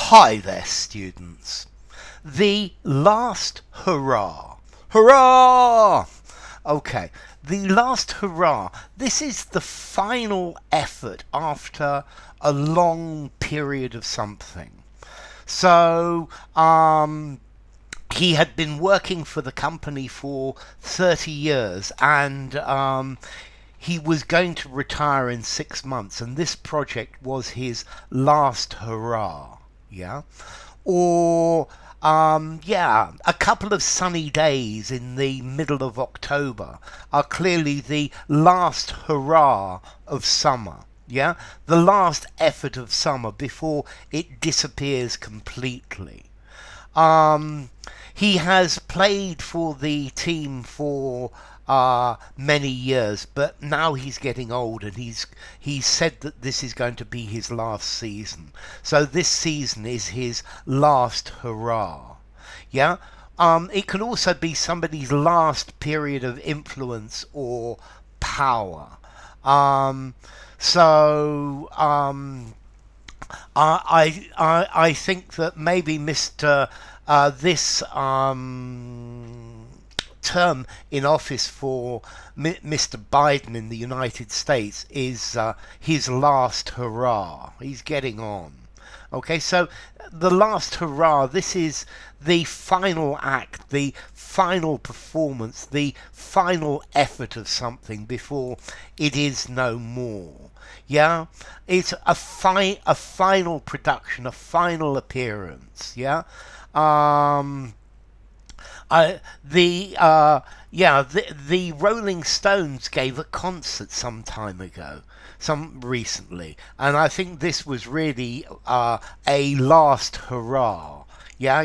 Hi there, students. The last hurrah. Hurrah! Okay, the last hurrah. This is the final effort after a long period of something. So, he had been working for the company for 30 years and he was going to retire in 6 months, and this project was his last hurrah. Yeah, or a couple of sunny days in the middle of October are clearly the last hurrah of summer. Yeah, the last effort of summer before it disappears completely. He has played for the team for many years, but now he's getting old, and he's said that this is going to be his last season. So this season is his last hurrah. Yeah. It can also be somebody's last period of influence or power. So I think that maybe Mr. This term in office for Mr. Biden in the United States is his last hurrah. He's getting on. Okay, so the last hurrah, this is the final act, the final performance, the final effort of something before it is no more. Yeah, it's a final production, a final appearance. Yeah. The Rolling Stones gave a concert some time ago, recently, and I think this was really a last hurrah. Yeah,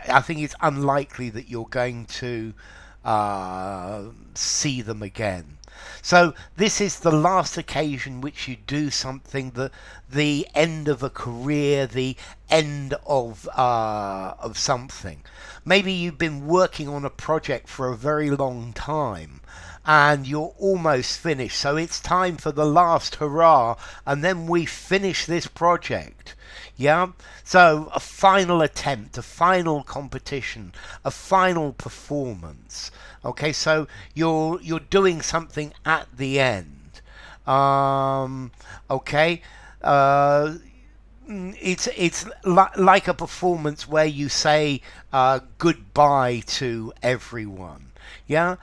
I think it's unlikely that you're going to see them again. So this is the last occasion which you do something, the end of a career, the end of something. Maybe you've been working on a project for a very long time and you're almost finished. So it's time for the last hurrah, and then we finish this project. Yeah, so a final attempt, a final competition, a final performance. Okay, so you're doing something at the end. Okay, it's like a performance where you say goodbye to everyone. Yeah.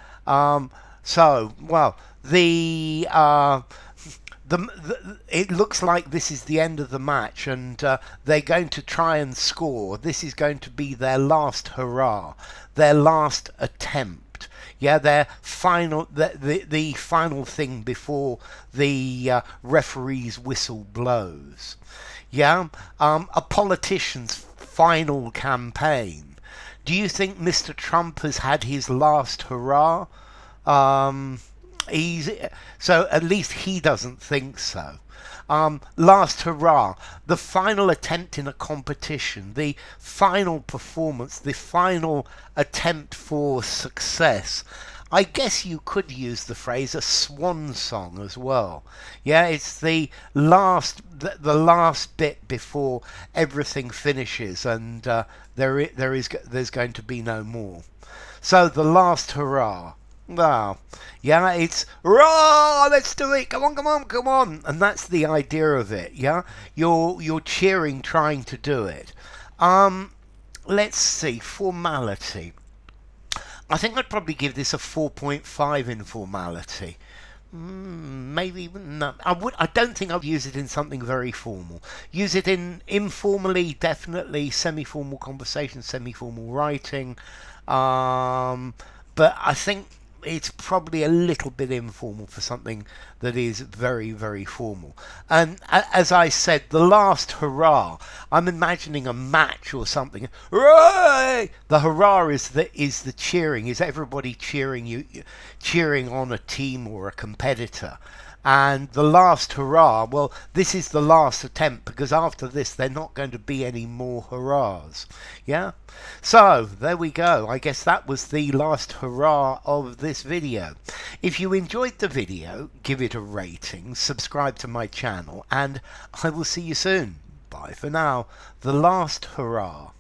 So well, it looks like this is the end of the match, and they're going to try and score. This is going to be their last hurrah, their last attempt. Yeah, their final, the final thing before the referee's whistle blows. Yeah, a politician's final campaign. Do you think Mr. Trump has had his last hurrah? So at least he doesn't think so. Last hurrah, the final attempt in a competition, the final performance, the final attempt for success. I guess you could use the phrase a swan song as well. Yeah, it's the last bit before everything finishes, and there's going to be no more. So the last hurrah. Wow. Yeah, it's hurrah, let's do it, come on, come on, come on. And that's the idea of it. Yeah, you're cheering, trying to do it. Let's see, formality. I think I'd probably give this a 4.5 in formality. Maybe no. I don't think I'd use it in something very formal. Use it in informally, definitely. Semi-formal conversation, semi-formal writing. But I think it's probably a little bit informal for something that is very, very formal. And as I said, the last hurrah, I'm imagining a match or something. Hooray! The hurrah is the cheering, is everybody cheering on a team or a competitor. And the last hurrah, well, this is the last attempt, because after this there not going to be any more hurrahs. Yeah? So, there we go. I guess that was the last hurrah of this video. If you enjoyed the video, give it a rating, subscribe to my channel, and I will see you soon. by. For now, the last hurrah.